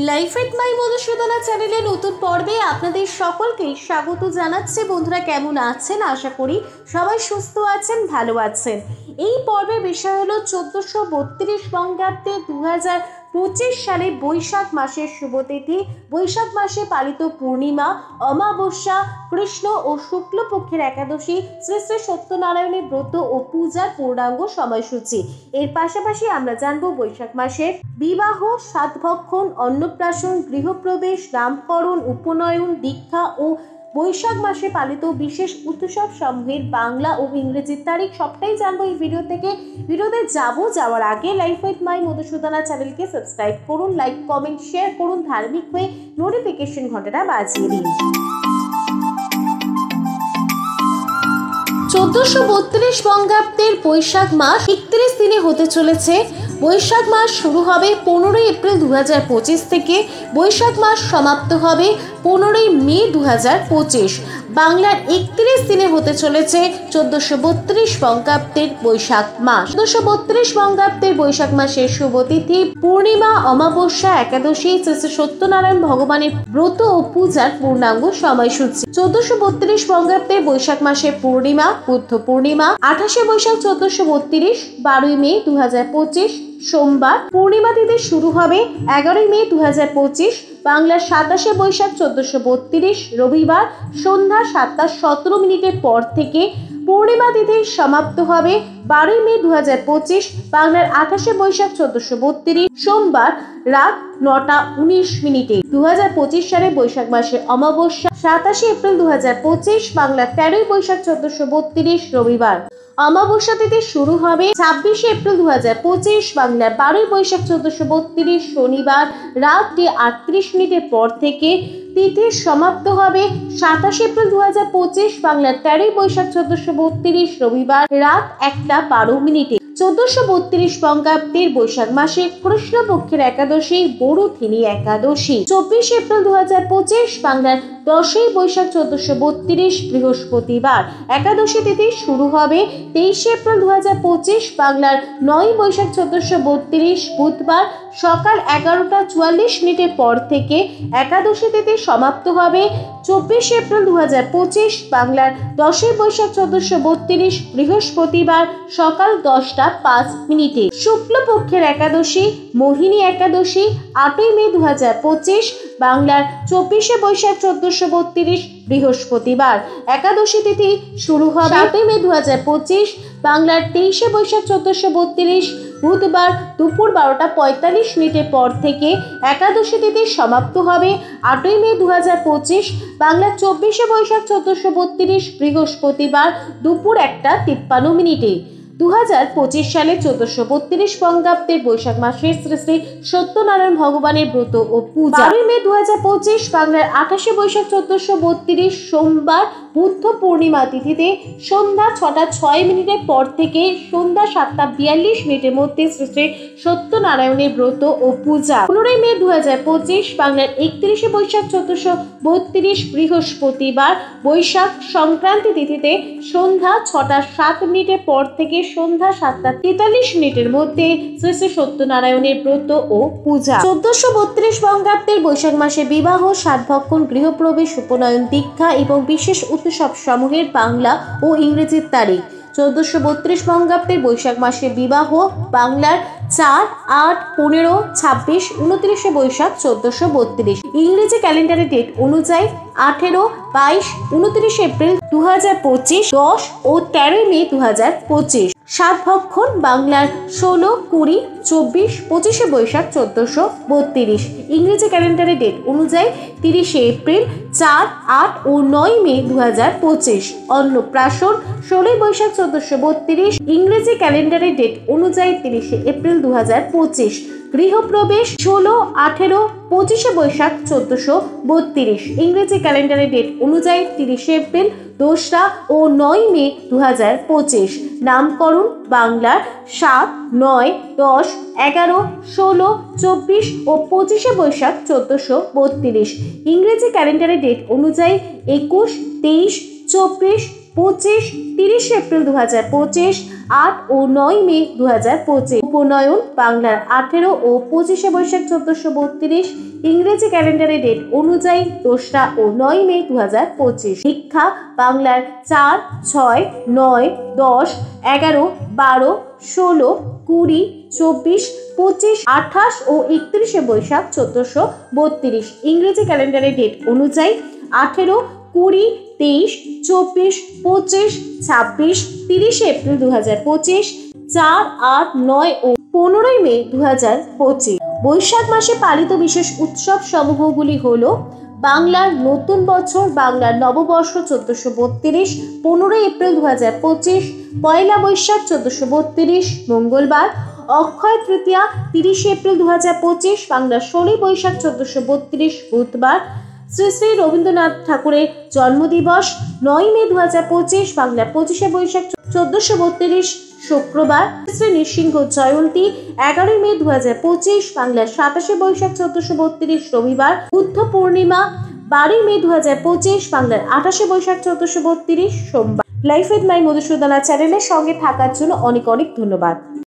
Life with my Madhusudana চ্যানেলে নতুন পর্বে আপনাদের সকলকে স্বাগত জানাচ্ছি। বন্ধুরা কেমন আছেন? আশা করি সবাই সুস্থ আছেন, ভালো আছেন। এই পর্বের বিষয় হলো 1432 বঙ্গাব্দে 2025 সালে বৈশাখ মাসের শুভতিথি, বৈশাখ মাসে পালিত পূর্ণিমা, অমাবস্যা, কৃষ্ণ ও শুক্লপক্ষের একাদশী, শ্রী শ্রী সত্যনারায়ণের ব্রত ও পূজার পূর্ণাঙ্গ সময়সূচি। এর পাশাপাশি আমরা জানবো বৈশাখ মাসের বিবাহ, সাতভক্ষণ, অন্নপ্রাশন, গৃহপ্রবেশ, নামকরণ, উপনয়ন, দীক্ষা ও বৈশাখ মাসে পালিত বিশেষ উৎসব সমূহের বাংলা ও ইংরেজির তারিখ সবটাই জানবো এই ভিডিও থেকে। ভিডিওতে যাওয়ার আগে লাইফ উইথ মাই মধুসূদনা চ্যানেলকে সাবস্ক্রাইব করুন, লাইক, কমেন্ট, শেয়ার করুন, ধার্মিক হয়ে নোটিফিকেশন ঘন্টাটা বাজিয়ে দিন। 1432 বঙ্গাব্দের বৈশাখ মাস 31 দিনে হতে চলেছে। বৈশাখ মাস শুরু হবে 15 এপ্রিল 2025 থেকে, বৈশাখ মাস সমাপ্ত হবে 15 মে 2025। বাংলার 31 দিনে হতে চলেছে 1432 বঙ্গাব্দের বৈশাখ মাস। 1432 বঙ্গাব্দের বৈশাখ মাসের শুভতিথি পূর্ণিমা, অমাবস্যা, একাদশী, শ্রী শ্রী সত্যনারায়ণ ভগবানের ব্রত ও পূজার পূর্ণাঙ্গ সময়সূচি। 1432 বঙ্গাব্দের বৈশাখ মাসে পূর্ণিমা, বুদ্ধ পূর্ণিমা 28 বৈশাখ 1432, 12 মে 2025 সোমবার। পূর্ণিমা তিথি শুরু হবে 11 মে 2025, বাংলার 27 বৈশাখ 1432 রবিবার সন্ধ্যা 7:17 পর থেকে। পূর্ণিমা তিথি সমাপ্ত হবে 12 মে 2025, বাংলার 28 বৈশাখ 1432 সোমবার রাত 9:19। 2025 সালে বৈশাখ মাসের অমাবস্যা 27 এপ্রিল 2025, বাংলার 13 বৈশাখ 1432 রবিবার। অমাবস্যা তিথি শুরু হবে 26 এপ্রিল 2025, বাংলার 12 বৈশাখ 1432 শনিবার রাত 38 পর থেকে। তিথি সমাপ্ত হবে 27 এপ্রিল 2025, বাংলার 13 বৈশাখ 1432 রবিবার রাত 1:12। 1432 বঙ্গাব্দের বৈশাখ মাসে কৃষ্ণপক্ষের একাদশী বড়থিনী একাদশী। 24 এপ্রিল 2025, বাংলার 10 বৈশাখ 1432 বৃহস্পতিবার। একাদশী তিথি শুরু হবে 23 এপ্রিল 2025, বাংলার 9 বৈশাখ 1432 বুধবার সকাল 11:44 পর থেকে। একাদশী তিথি সমাপ্ত হবে 24 এপ্রিল 2025, বাংলার 10 বৈশাখ 1432 বৃহস্পতিবার সকাল 10:05। শুক্লপক্ষের একাদশী মোহিনী একাদশী 8 মে 2025, বাংলার 24 বৈশাখ 1432 বৃহস্পতিবার। একাদশী তিথি শুরু হবে 7 মে 2025, বাংলার 23 বৈশাখ 1432 বুধবার দুপুর 12:45 পর থেকে। একাদশী তিথি সমাপ্ত হবে 8 মে 2025, বাংলার 24 বৈশাখ 1432 বৃহস্পতিবার দুপুর 1:53। 2025 সালে 1432 বঙ্গাব্দের বৈশাখ মাসে শ্রী শ্রী সত্যনারায়ণ ভগবানের ব্রত ও পূজা। 12 মে 2025, বাংলার 28 বৈশাখ 1432 সোমবার বুদ্ধ পূর্ণিমা তিথিতে সন্ধ্যা 6:06 পর থেকে সন্ধ্যা 7:42 মধ্যে শ্রী শ্রী সত্যনারায়ণের ব্রত ও পূজা। 15 মে 2025, বাংলার 31 বৈশাখ 1432 বৃহস্পতিবার বৈশাখ সংক্রান্তি তিথিতে সন্ধ্যা 6:07 পর থেকে সন্ধ্যা 7:43 মধ্যে শ্রী শ্রী সত্যনারায়ণের ব্রত ও পূজা। 1432 বঙ্গাব্দের বৈশাখ মাসে বিবাহ, সাতভক্ষণ, গৃহপ্রবেশ, উপনয়ন, দীক্ষা এবং বিশেষ উৎসব সমূহের বাংলা ও ইংরেজির তারিখ। 1432 বঙ্গাব্দের বৈশাখ মাসে বিবাহ বাংলার 4, 8, 15, 26, 29 বৈশাখ 1432, ইংরেজি ক্যালেন্ডারের ডেট অনুযায়ী 18, 22, 29 এপ্রিল 2025, 10 ও 13 মে 2025। সাতভক্ষণ বাংলার 16, 20, 24, 25 বৈশাখ 1432, ইংরেজি ক্যালেন্ডারের ডেট অনুযায়ী 30 এপ্রিল, 4, 8 ও 9 মে 2025। অন্নপ্রাশন 16 বৈশাখ 1432, ইংরেজি ক্যালেন্ডারের ডেট অনুযায়ী 30 এপ্রিল 2025। গৃহপ্রবেশ 16, 18, 25 বৈশাখ 1432, ইংরেজি ক্যালেন্ডারের ডেট অনুযায়ী 30 এপ্রিল, 2 ও 9 মে 2025। নামকরণ বাংলার 7, 9, 10, 11, 16, 24 ও 25 বৈশাখ 1432, ইংরেজি ক্যালেন্ডারের ডেট অনুযায়ী 21, 23, 24, 25, 30 এপ্রিল 2025। 8 ও 9 মে 2025। উপনয়ন বাংলার 18 ও 25 বৈশাখ 1432, ইংরেজি ক্যালেন্ডারে ডেট অনুযায়ী 2রা ও 9 মে 2025। দীক্ষা বাংলার 4, 6, 9, 10, 11, 12, 16, 20, 24, 25, 28 ও 31 বৈশাখ 1432, ইংরেজি ক্যালেন্ডারে ডেট অনুযায়ী 18, 20, 23, 24, 25, 26, 30 এপ্রিল 2025, 4, 8, 9 ও 15 মে 2025। বৈশাখ মাসে পালিত বিশেষ উৎসব সমূহগুলি হলো বাংলার নতুন বছর, বাংলার নববর্ষ 1432, 15 এপ্রিল 2025, পয়লা বৈশাখ 1432 মঙ্গলবার, অক্ষয় তৃতীয়া 30 এপ্রিল 2025, বাংলার 16 বৈশাখ 1432 বুধবার, শ্রী শ্রী রবীন্দ্রনাথ ঠাকুরের জন্মদিবস 9 মে 2025, বাংলা 25 বৈশাখ 1432 শুক্রবার, শ্রী নৃসিংহ জয়ন্তী 11 মে 2025, বাংলা 27 বৈশাখ 1432 রবিবার, বুদ্ধ পূর্ণিমা 12 মে 2025, বাংলার 28 বৈশাখ 1432 সোমবার। লাইফ উইথ মাই মধুসূদনা চ্যানেলের সঙ্গে থাকার জন্য অনেক অনেক ধন্যবাদ।